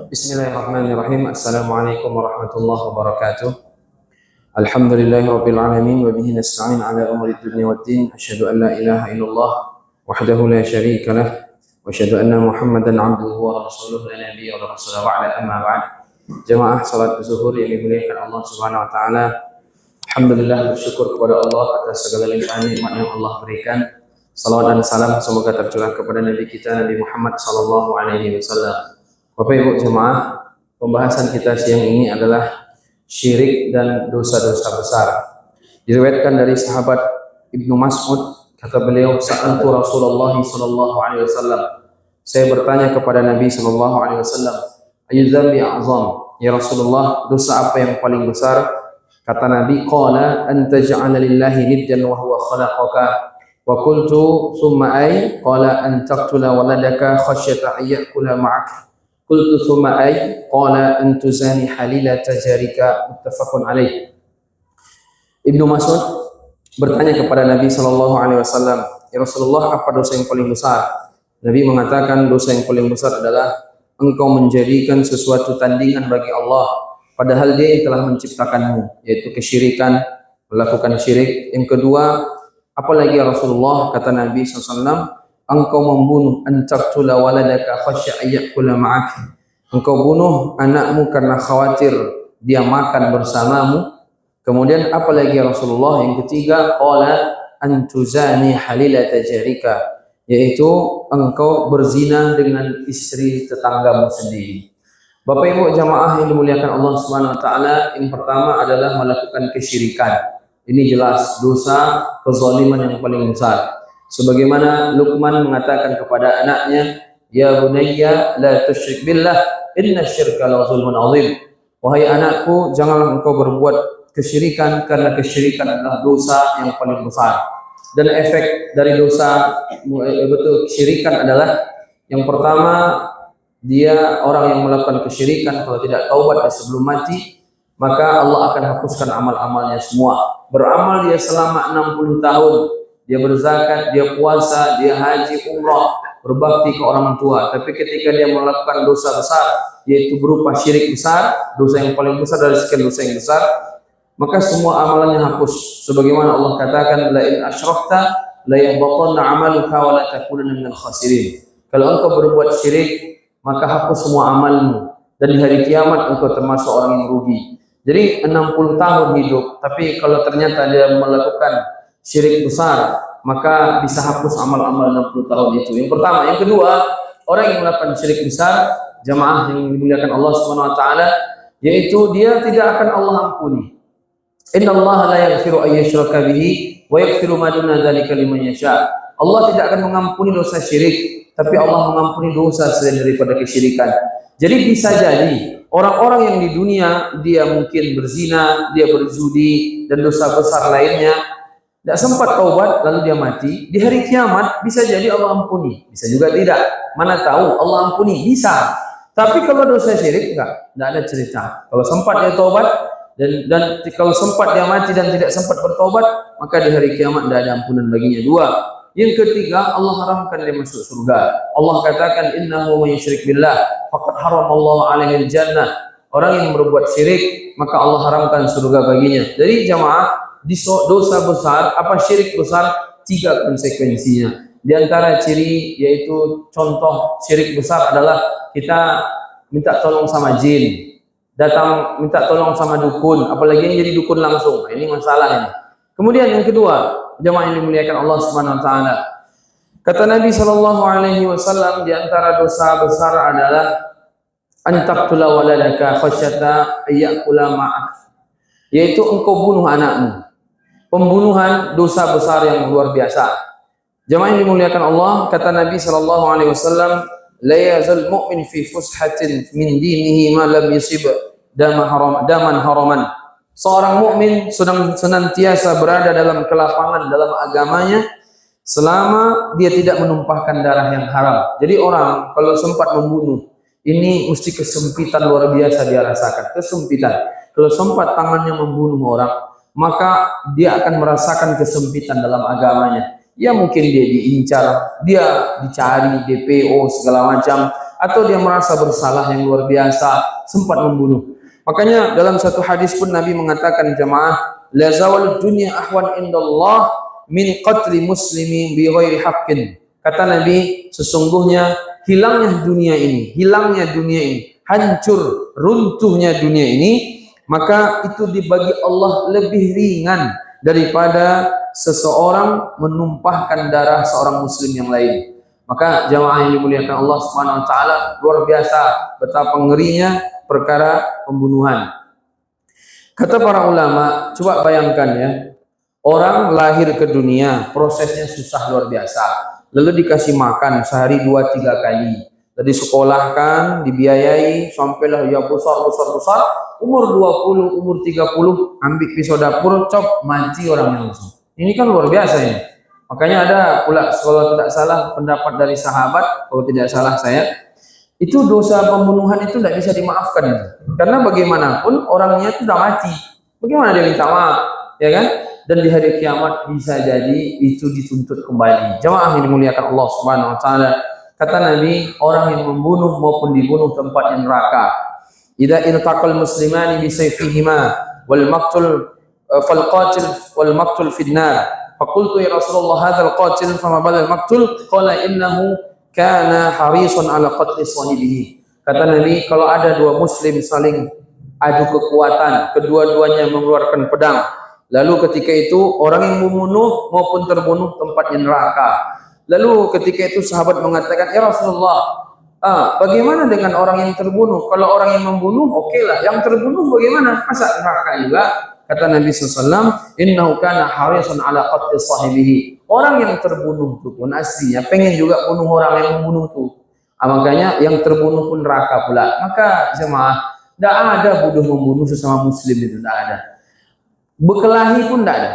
Bismillahirrahmanirrahim. Assalamualaikum warahmatullahi wabarakatuh. Alhamdulillahirabbil alamin wa bihi nasta'in ala umuri dunya waddin. Asyhadu an la ilaha illallah wahdahu la syarika lah wa asyhadu anna Muhammadan 'abduhu wa rasuluhu la nabiyya wa rasuluhu ba'da amma ba'd. Jamaah salat zuhur yang dimuliakan Allah Subhanahu wa taala. Alhamdulillah, bersyukur kepada Allah atas segala limpahan nikmat yang Allah berikan. Salawat dan salam semoga tercurah kepada Nabi kita Nabi Muhammad sallallahu alaihi wasallam. Bapak Ibu jemaah, pembahasan kita siang ini adalah syirik dan dosa-dosa besar. Diriwayatkan dari sahabat Ibnu Mas'ud, kata beliau, "Sa'altu Rasulullah sallallahu alaihi wasallam." Saya bertanya kepada Nabi sallallahu alaihi wasallam, "Ayyu dzambi a'zam?" Ya Rasulullah, dosa apa yang paling besar? Kata Nabi, "Qala an taj'ala lillahi niddan wa huwa khalaqaka." Wa qultu thumma ay? Qala an taqtula waladaka khasyata ayyakula ma'ak. Qultu thumma ay? Qala an tuzani halilata jarika. Muttafaqun alaih. Ibnu Mas'ud bertanya kepada Nabi sallallahu alaihi wasallam, "Ya Rasulullah, apa dosa yang paling besar?" Nabi mengatakan, dosa yang paling besar adalah engkau menjadikan sesuatu tandingan bagi Allah padahal Dia yang telah menciptakanmu, yaitu kesyirikan, melakukan syirik. Yang kedua, apalagi ya Rasulullah, kata Nabi SAW, engkau membunuh antaqtula waladaka khasya ayyakula ma'ak. Engkau bunuh anakmu karena khawatir dia makan bersamamu. Kemudian apalagi ya Rasulullah? Yang ketiga, qala antuzani halilata jarika, yaitu engkau berzina dengan istri tetanggamu sendiri. Bapak Ibu jamaah yang dimuliakan Allah Subhanahu wa taala, yang pertama adalah melakukan kesyirikan. Ini jelas dosa kezaliman yang paling besar. Sebagaimana Luqman mengatakan kepada anaknya, "Ya bunayya la tusyrik billah, inna syirka la zulmun azim." Wahai anakku, janganlah engkau berbuat kesyirikan karena kesyirikan adalah dosa yang paling besar. Dan efek dari dosa kesyirikan adalah yang pertama, dia orang yang melakukan kesyirikan kalau tidak taubat sebelum mati, maka Allah akan hapuskan amal-amalnya semua. Beramal dia selama 60 tahun, dia berzakat, dia puasa, dia haji, umrah, berbakti ke orang tua. Tapi ketika dia melakukan dosa besar, yaitu berupa syirik besar, dosa yang paling besar dari sekian dosa yang besar, maka semua amalannya hapus. Sebagaimana Allah katakan, "La in asyrakta la yahbatanna 'amaluka wa la takunanna minal khasirin." Kalau engkau berbuat syirik, maka hapus semua amalmu, dan di hari kiamat engkau termasuk orang yang rugi. Jadi 60 tahun hidup, tapi kalau ternyata dia melakukan syirik besar, maka bisa hapus amal-amal 60 tahun itu. Yang pertama. Yang kedua, orang yang melakukan syirik besar, jamaah yang dimuliakan Allah Subhanahu wa taala, yaitu dia tidak akan Allah ampuni. Innallaha la yaghfiru an yushraka bihi wa yaghfiru ma duna dzalika liman yasha. Allah tidak akan mengampuni dosa syirik, tapi Allah mengampuni dosa selain daripada kesyirikan. Jadi bisa jadi orang-orang yang di dunia dia mungkin berzina, dia berjudi dan dosa besar lainnya, tidak sempat taubat lalu dia mati, di hari kiamat bisa jadi Allah ampuni, bisa juga tidak. Mana tahu Allah ampuni, bisa. Tapi kalau dosa syirik tidak ada cerita. Kalau sempat dia taubat dan kalau sempat dia mati dan tidak sempat bertaubat, maka di hari kiamat tidak ada ampunan baginya. Dua. Yang ketiga, Allah haramkan dia masuk surga. Allah katakan, "Innahu may yusyrik billah faqad haramallahu 'alaihi jannah." Orang yang berbuat syirik, maka Allah haramkan surga baginya. Jadi jamaah, dosa besar, apa syirik besar, 3 konsekuensinya. Di antara ciri, yaitu contoh syirik besar adalah kita minta tolong sama jin, datang minta tolong sama dukun, apalagi yang jadi dukun langsung. Nah, ini masalah ini. Kemudian yang kedua, jemaah yang dimuliakan Allah Subhanahu wa taala, kata Nabi sallallahu alaihi wasallam, di antara dosa besar adalah antaqtula waladaka khasyata ayyakula ma'ak, yaitu engkau bunuh anakmu. Pembunuhan dosa besar yang luar biasa. Jemaah yang dimuliakan Allah, kata Nabi sallallahu alaihi wasallam, "La yazal mu'min fi fushatin min dinihi ma lam yusib daman haraman." Seorang mukmin senantiasa berada dalam kelapangan dalam agamanya selama dia tidak menumpahkan darah yang haram. Jadi orang kalau sempat membunuh, ini mesti kesempitan luar biasa dia rasakan, kesempitan. Kalau sempat tangannya membunuh orang, maka dia akan merasakan kesempitan dalam agamanya. Ya mungkin dia diincar, dia dicari DPO segala macam, atau dia merasa bersalah yang luar biasa, sempat membunuh. Makanya dalam satu hadis pun Nabi mengatakan, jamaah, la zawal dunya ahwan indallah min qatli muslimin bi ghairi haqqin. Kata Nabi, sesungguhnya hilangnya dunia ini, hancur, runtuhnya dunia ini, maka itu dibagi Allah lebih ringan daripada seseorang menumpahkan darah seorang muslim yang lain. Maka jamaah yang dimuliakan Allah Subhanahu wa taala, luar biasa betapa ngerinya perkara pembunuhan. Kata para ulama, coba bayangkan ya, orang lahir ke dunia, prosesnya susah luar biasa. Lalu dikasih makan sehari 2-3 kali. Jadi sekolahkan, dibiayai, sampailah ya besar, umur 20, umur 30, ambil pisau dapur, cop, mati orangnya langsung. Ini kan luar biasa ini. Makanya ada pula, kalau tidak salah pendapat dari sahabat, kalau tidak salah saya, itu dosa pembunuhan itu tidak bisa dimaafkan itu. Karena bagaimanapun orangnya itu sudah mati. Bagaimana dia minta maaf, ya kan? Dan di hari kiamat bisa jadi itu dituntut kembali. Jamaah yang dimuliakan Allah Subhanahu wa taala, kata Nabi, orang yang membunuh maupun dibunuh tempatnya neraka. Idza iltaqal muslimani bi sayfihima wal maqtul fal qatil wal maqtul fid nar. Faqultu ya Rasulullah hadzal qatil fama balal maqtul? Qala innahu kana harisun ala qatli sahibihi. Kata Nabi, kalau ada dua muslim saling adu kekuatan, kedua-duanya mengeluarkan pedang, lalu ketika itu orang yang membunuh maupun terbunuh tempatnya neraka. Lalu ketika itu sahabat mengatakan, ya Rasulullah, bagaimana dengan orang yang terbunuh? Kalau orang yang membunuh, oke lah. Yang terbunuh bagaimana? Masa neraka juga? Kata Nabi SAW, innahu kana harisan ala qatli sahibihi. Orang yang terbunuh itu pun aslinya pengen juga bunuh orang yang membunuh itu. Makanya yang terbunuh pun neraka pula. Maka jemaah, tidak ada membunuh sesama muslim itu, tidak ada. Berkelahi pun tidak ada.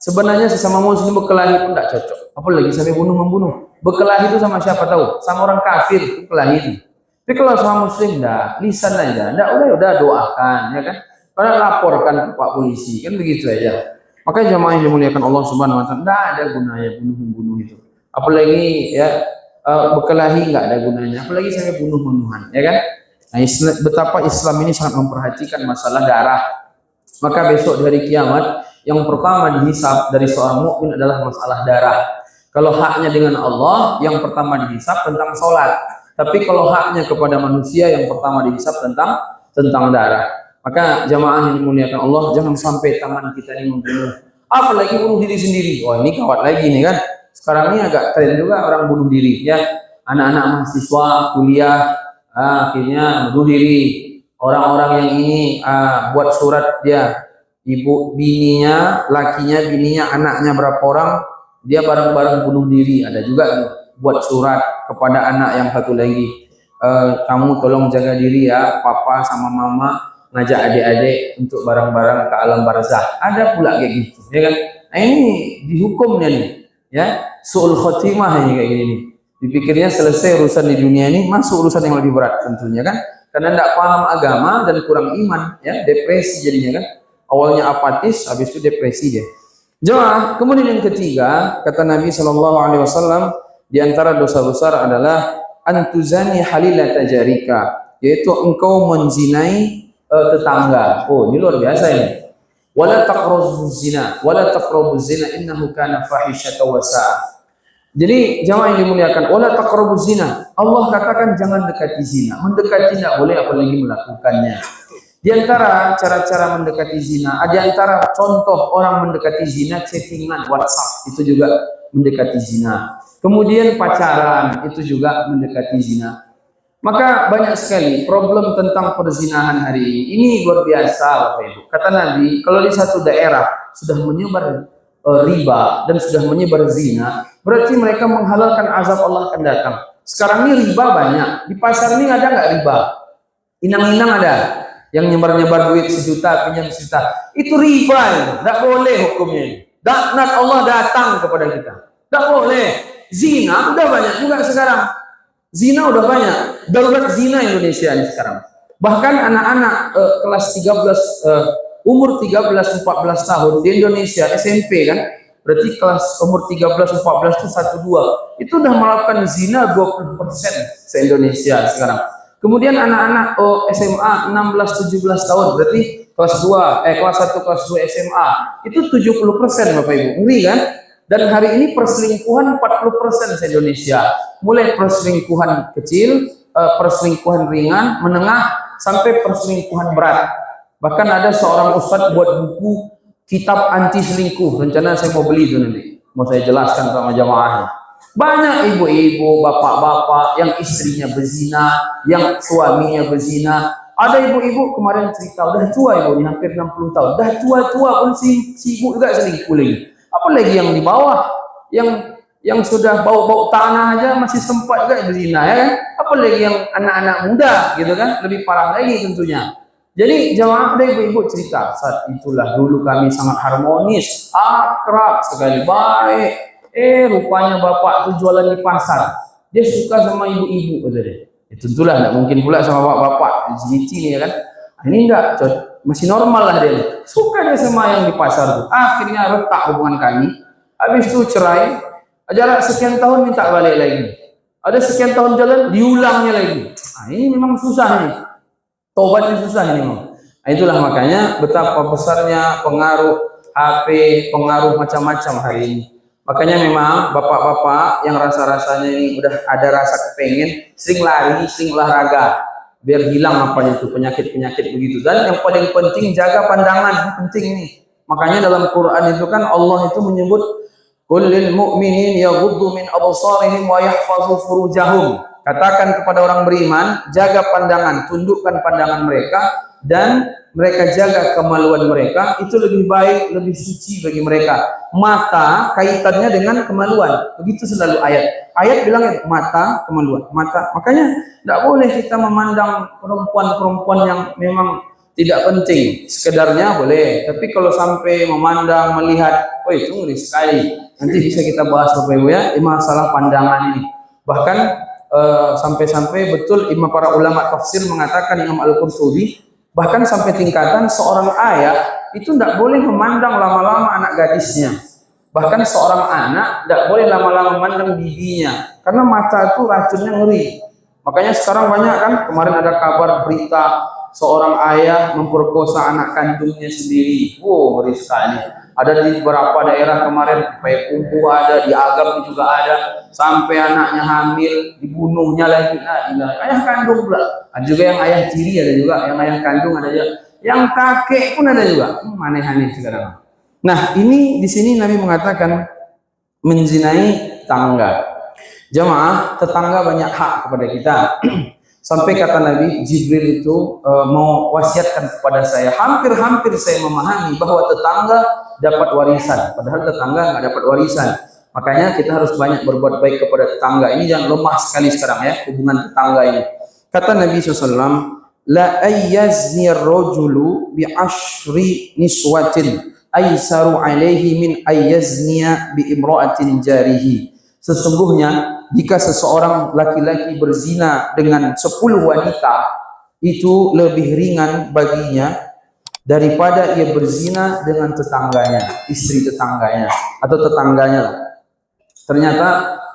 Sebenarnya sesama muslim berkelahi pun tidak cocok. Apalagi sampai bunuh-membunuh. Berkelahi itu sama siapa tahu? Sama orang kafir berkelahi itu. Tapi kalau sama muslim tidak, lisan aja. Tidak, udah doakan, ya kan? Karena laporkan ke Pak Polisi, kan begitu aja. Maka jamaah yang dimuliakan Allah Subhanahu wa taala, tidak ada gunanya bunuh-membunuh itu. Apalagi ya berkelahi nggak ada gunanya. Apalagi sampai bunuh-membunuhan, ya kan? Nah, betapa Islam ini sangat memperhatikan masalah darah. Maka besok di hari kiamat yang pertama dihisab dari seorang mukmin adalah masalah darah. Kalau haknya dengan Allah, yang pertama dihisab tentang sholat. Tapi kalau haknya kepada manusia, yang pertama dihisab tentang darah. Maka jamaah yang dimuliakan Allah, jangan sampai tangan kita ini membunuh. Apalagi bunuh diri sendiri. Wah, ini kawat lagi nih kan. Sekarang ini agak tren juga orang bunuh diri ya. Anak-anak mahasiswa kuliah akhirnya bunuh diri. Orang-orang yang ini buat surat dia, ibu bininya, lakinya, bininya, anaknya berapa orang, dia bareng-bareng bunuh diri. Ada juga buat surat kepada anak yang satu lagi, kamu tolong jaga diri ya, papa sama mama ngajak adik-adik untuk bareng-bareng ke alam barzah. Ada pula kayak gitu, ya kan? Nah, ini dihukumnya nih, ya, su'ul khotimah ini kayak gini. Dipikirnya selesai urusan di dunia ini, masuk urusan yang lebih berat tentunya kan? Karena tidak paham agama dan kurang iman, ya, depresi jadinya kan? Awalnya apatis, habis itu depresi dia. Jemaah, kemudian yang ketiga, kata Nabi SAW, di antara dosa besar adalah antuzani halilata jarika, yaitu engkau menzinai tetangga. Oh, ini luar biasa ini. Wala taqrabuz zina, innahu kana fahishatan wa sa'a. Jadi jamaah yang dimuliakan, wala taqrabuz zina. Allah katakan jangan dekati zina. Mendekati tidak boleh, apalagi melakukannya. Di antara cara-cara mendekati zina, di antara contoh orang mendekati zina, chattingan, WhatsApp itu juga mendekati zina. Kemudian pacaran itu juga mendekati zina. Maka banyak sekali problem tentang perzinahan hari ini. Ini luar biasa, Bapak Ibu. Kata Nabi, kalau di satu daerah sudah menyebar riba dan sudah menyebar zina, berarti mereka menghalalkan azab Allah akan datang. Sekarang ini riba banyak. Di pasar ini ada nggak riba? Inang-inang ada. Yang nyebar-nyebar duit 1 juta, pinjam 1 juta. Itu riba. Tidak boleh hukumnya. Laknat Allah datang kepada kita. Tidak boleh. Zina udah banyak juga sekarang. Zina udah banyak. Darurat zina Indonesia ini sekarang. Bahkan anak-anak kelas 13, umur 13-14 tahun di Indonesia, SMP kan, Berarti kelas umur 13, 14 itu 1-2. Itu udah melakukan zina 20% se-Indonesia sekarang. Kemudian anak-anak SMA 16, 17 tahun, berarti kelas 1, kelas 2 SMA, itu 70% Bapak Ibu. Ngeri kan? Dan hari ini perselingkuhan 40% se-Indonesia. Mulai perselingkuhan kecil, perselingkuhan ringan, menengah, sampai perselingkuhan berat. Bahkan ada seorang ustadz buat buku kitab anti selingkuh. Rencana saya mau beli itu nanti. Mau saya jelaskan sama jamaahnya. Banyak ibu-ibu, bapak-bapak yang istrinya berzina, yang suaminya berzina. Ada ibu-ibu kemarin cerita, udah tua ibunya, hampir 60 tahun. Udah tua-tua pun si ibu juga selingkuh lagi. Apalagi yang di bawah, yang sudah bau-bau tanah aja masih sempat juga berzina, ya kan? Apalagi yang anak-anak muda gitu kan, lebih parah lagi tentunya. Jadi jamaah ada ibu-ibu cerita, saat itulah dulu kami sangat harmonis, akrab sekali, baik. Rupanya bapak itu jualan di pasar. Dia suka sama ibu-ibu, katanya. Tentulah tidak mungkin pula sama bapak-bapak di sini ya kan. Ini enggak, masih normal lah dia. Suka dia sama yang di pasar tuh. Akhirnya retak hubungan kami. Habis itu cerai. Jarak sekian tahun minta balik lagi. Ada sekian tahun jalan, diulangnya lagi. Ini memang susah nih. Tobatnya susah ini memang. Itulah makanya betapa besarnya pengaruh HP, pengaruh macam-macam hari ini. Makanya memang bapak-bapak yang rasa-rasanya ini udah ada rasa kepengen, sering lari, sering olahraga, biar hilang apanya itu penyakit-penyakit begitu. Dan yang paling penting jaga pandangan, penting ini. Makanya dalam Quran itu kan Allah itu menyebut qul lil mu'minin yaghuddu min absarihim wa yahfazu furujahum. Katakan kepada orang beriman, jaga pandangan, tundukkan pandangan mereka dan mereka jaga kemaluan mereka, itu lebih baik, lebih suci bagi mereka. Mata kaitannya dengan kemaluan. Begitu selalu ayat. Ayat bilang mata, kemaluan, mata. Makanya tidak boleh kita memandang perempuan-perempuan yang memang tidak penting. Sekedarnya boleh, tapi kalau sampai memandang, melihat, oh itu ngeri sekali. Nanti bisa kita bahas Bapak Ibu ya, masalah pandangan ini. Bahkan sampai-sampai betul para ulama tafsir mengatakan, Imam Al-Qurtubi, bahkan sampai tingkatan seorang ayah itu tidak boleh memandang lama-lama anak gadisnya. Bahkan seorang anak tidak boleh lama-lama memandang bibinya, karena mata itu racunnya ngeri. Makanya sekarang banyak kan, kemarin ada kabar berita seorang ayah memperkosa anak kandungnya sendiri. Wow, ngeri sekali. Ada di beberapa daerah kemarin, Payakumbuh ada, di Agam juga ada, sampai anaknya hamil, dibunuhnya lagi. Nah, ayah kandung pula. Ada juga yang ayah tiri, ada juga yang ayah kandung, ada juga yang kakek pun ada juga. Aneh-aneh sekarang. Nah, ini di sini Nabi mengatakan menzinai tetangga. Jamaah, tetangga banyak hak kepada kita. Sampai kata Nabi, Jibril itu mau wasiatkan kepada saya. Hampir-hampir saya memahami bahwa tetangga dapat warisan, padahal tetangga nggak dapat warisan. Makanya kita harus banyak berbuat baik kepada tetangga. Ini jangan lemah sekali sekarang ya, hubungan tetangga ini. Kata Nabi SAW, la ayyazni ar-rajulu bi ashri niswatin aisaru alaihi min ayyazniya bi imra'atin jarihi. Sesungguhnya jika seseorang laki-laki berzina dengan 10 wanita, itu lebih ringan baginya daripada ia berzina dengan tetangganya, istri tetangganya atau tetangganya. Ternyata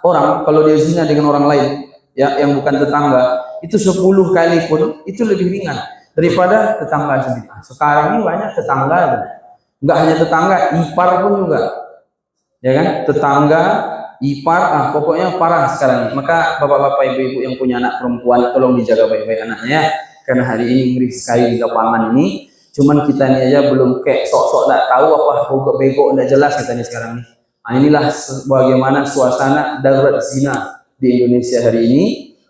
orang kalau dia zina dengan orang lain ya yang bukan tetangga, itu 10 kali pun itu lebih ringan daripada tetangga sendiri. Sekarang ini banyak tetangga, enggak hanya tetangga, ipar pun juga. Ya kan? Tetangga, ipar, pokoknya parah sekarang. Maka bapak-bapak, ibu-ibu yang punya anak perempuan, tolong dijaga baik-baik anaknya, karena hari ini ngeri sekali di lapangan ini. Cuman kita ini aja belum kayak sok-sok tak tahu apa bego enggak jelas katanya sekarang nih. Nah, inilah bagaimana suasana darurat zina di Indonesia hari ini.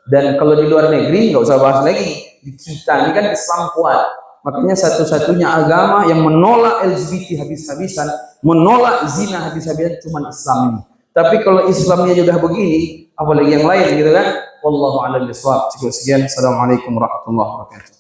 Dan kalau di luar negeri nggak usah bahas lagi. Di kita ini kan Islam kuat. Makanya satu-satunya agama yang menolak LGBT habis-habisan, menolak zina habis-habisan cuma Islam ini. Tapi kalau Islamnya sudah begini, apalagi yang lain gitu kan? Wallahu a'lam bishawab. Cukup sekian. Assalamualaikum warahmatullahi wabarakatuh.